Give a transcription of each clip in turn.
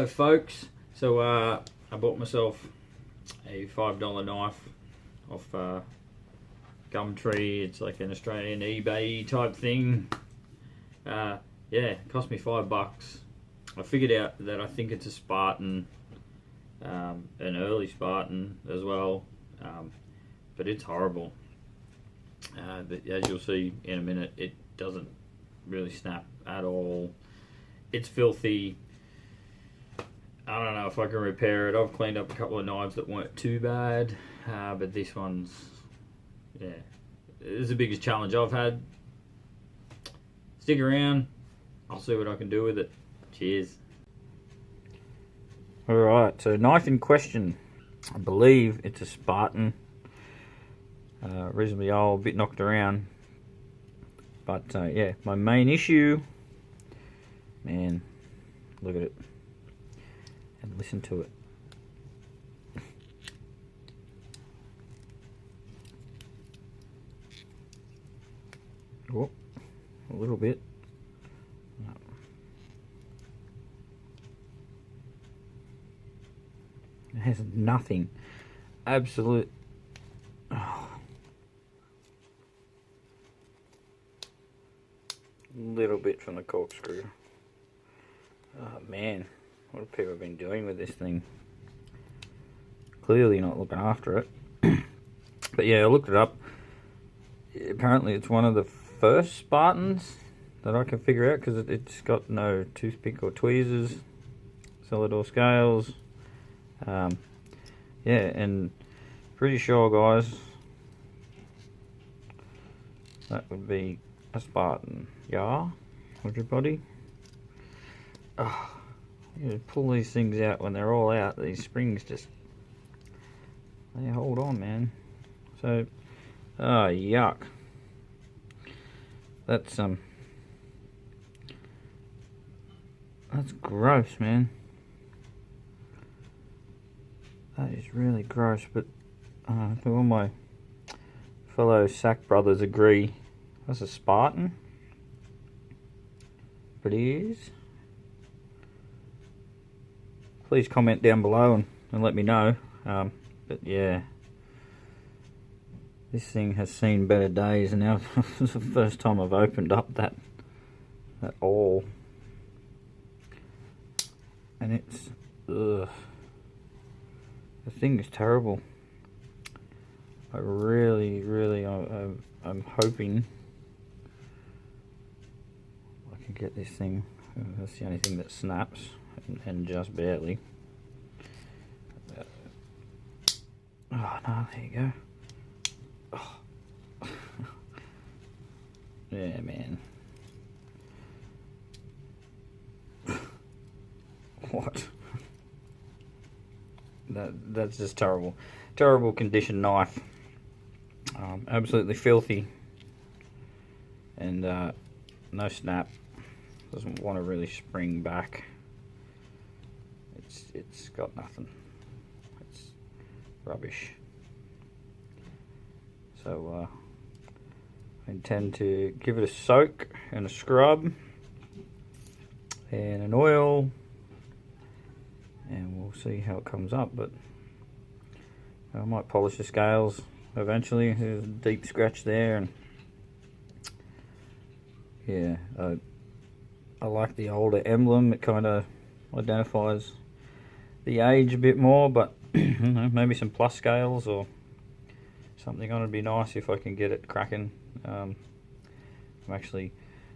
Hello folks, so I bought myself a $5 knife off Gumtree. It's like an Australian eBay type thing. Yeah, it cost me $5. I figured out that I think it's a Spartan, an early Spartan as well, but it's horrible. But as you'll see in a minute, it doesn't really snap at all. It's filthy. I don't know if I can repair it. I've cleaned up a couple of knives that weren't too bad, but this one's, yeah, it's the biggest challenge I've had. Stick around, I'll see what I can do with it. Cheers. Alright, so knife in question, I believe it's a Spartan. Reasonably old, a bit knocked around. But yeah, my main issue, man, look at it. And listen to it. Oh, a little bit. No. It has nothing. Absolute. Oh. Little bit from the corkscrew. Oh man. What have people been doing with this thing? Clearly not looking after it. But yeah, I looked it up. Apparently it's one of the first Spartans that I can figure out, because it's got no toothpick or tweezers, solid or scales. Yeah, and pretty sure, guys, that would be a Spartan. Yeah, everybody. Oh. You pull these things out when they're all out. These springs just, they hold on, man. So, oh yuck. That's gross, man. That is really gross. But all my fellow sack brothers agree that's a Spartan. But it is. Please comment down below and let me know. But yeah, this thing has seen better days, and now it's the first time I've opened up that all, and it's ugh. The thing is terrible. I really, I'm hoping I can get this thing. That's the only thing that snaps. And just barely. Oh no, there you go. Oh. Yeah, man. What? That's just terrible. Terrible condition knife. Absolutely filthy. And no snap. Doesn't want to really spring back. It's got nothing. It's rubbish. So I intend to give it a soak and a scrub and an oil, and we'll see how it comes up. But I might polish the scales eventually. There's a deep scratch there, and yeah, I like the older emblem. It kind of identifies the age a bit more, but you know, maybe some plus scales or something on it would be nice if I can get it cracking. I'm actually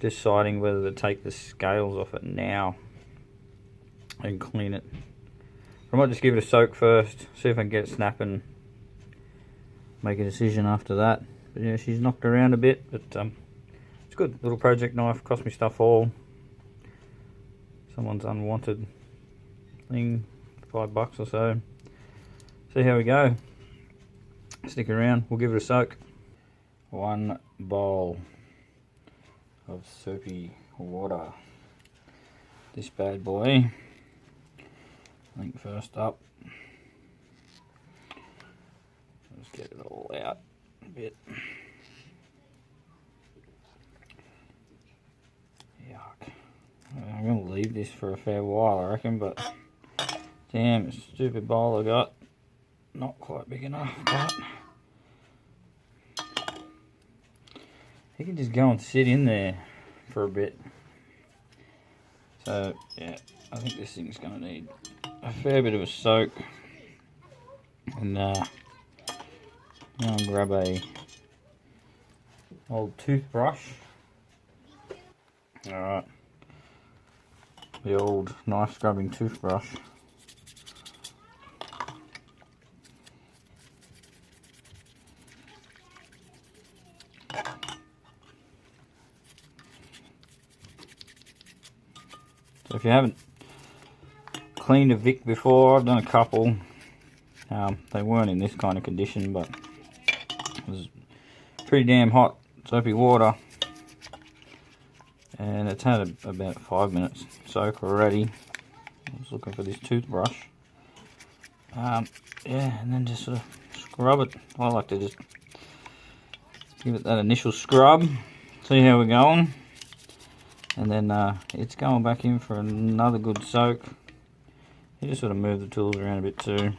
deciding whether to take the scales off it now and clean it. I might just give it a soak first, see if I can get it snapping, make a decision after that. But yeah, she's knocked around a bit, but it's good. Little project knife, cost me stuff all. Someone's unwanted thing. $5 or so. See how we go. Stick around, we'll give it a soak. 1 bowl of soapy water. This bad boy. I think first up. Let's get it all out a bit. Yuck. I'm going to leave this for a fair while, I reckon, but Damn, stupid bowl I got. Not quite big enough, but you can just go and sit in there for a bit. So yeah, I think this thing's gonna need a fair bit of a soak. And now I'll grab a old toothbrush. Alright, the old knife scrubbing toothbrush. So if you haven't cleaned a Vic before, I've done a couple. They weren't in this kind of condition, but it was pretty damn hot, soapy water. And it's had about 5 minutes soak already. I was looking for this toothbrush. Yeah, and then just sort of scrub it. I like to just give it that initial scrub, see how we're going. And then it's going back in for another good soak. You just sort of move the tools around a bit too.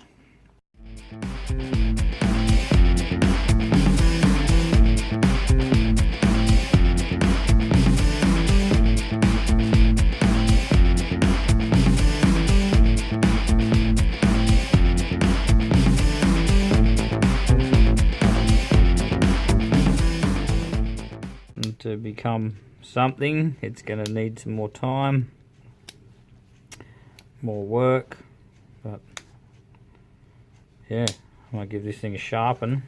And to become something, it's going to need some more time, more work, but yeah, I might give this thing a sharpen.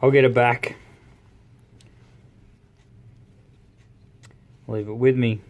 I'll get it back. Leave it with me.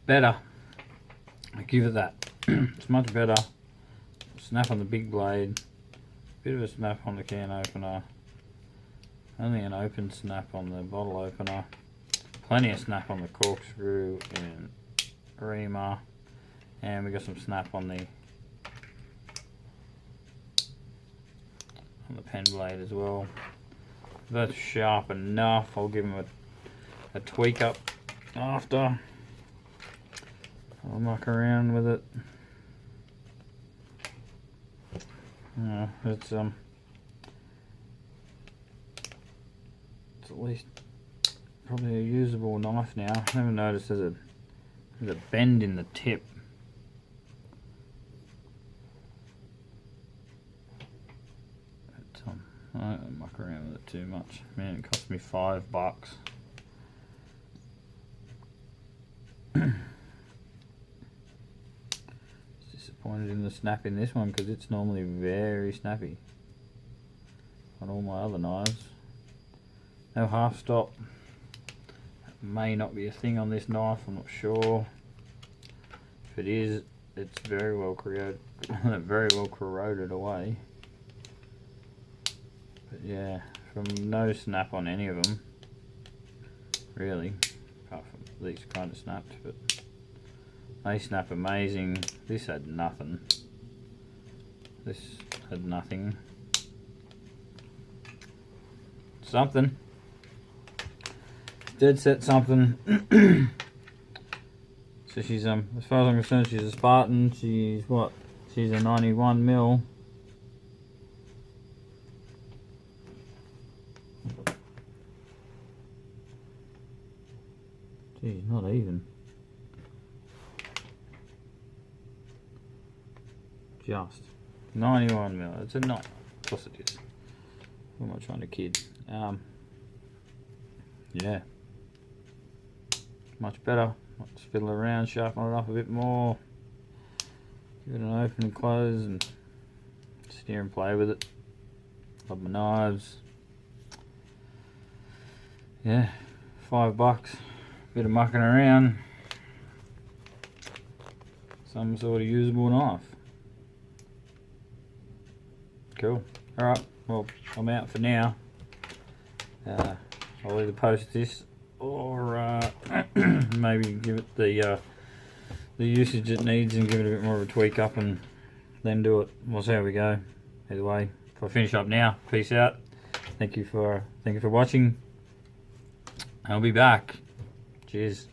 Better. I give it that. It's much better. Snap on the big blade. Bit of a snap on the can opener. Only an open snap on the bottle opener. Plenty of snap on the corkscrew and reamer. And we got some snap on the pen blade as well. That's sharp enough. I'll give them a tweak up after. I'll muck around with it. It's at least probably a usable knife now. I never noticed there's a bend in the tip. But, I don't muck around with it too much. Man, it cost me $5. Disappointed in the snap in this one because it's normally very snappy on all my other knives. No half stop. That may not be a thing on this knife, I'm not sure. If it is, it's very well corroded away. But yeah, no snap on any of them, really, apart from these kind of snapped, but they snap amazing. This had nothing. This had nothing. Something. Dead set something. So she's as far as I'm concerned, she's a Spartan. She's what? She's a 91 mil. Geez, not even. Just 91 mil. It's a 9. Of course it is. Who am I trying to kid? Yeah. Much better. Let's fiddle around, sharpen it up a bit more. Give it an open and close and steer and play with it. Love my knives. Yeah, $5. Bit of mucking around. Some sort of usable knife. Cool. Alright, well, I'm out for now. I'll either post this or maybe give it the usage it needs and give it a bit more of a tweak up and then do it. We'll see how we go. Either way, if I finish up now, peace out. Thank you for watching. I'll be back. Cheers.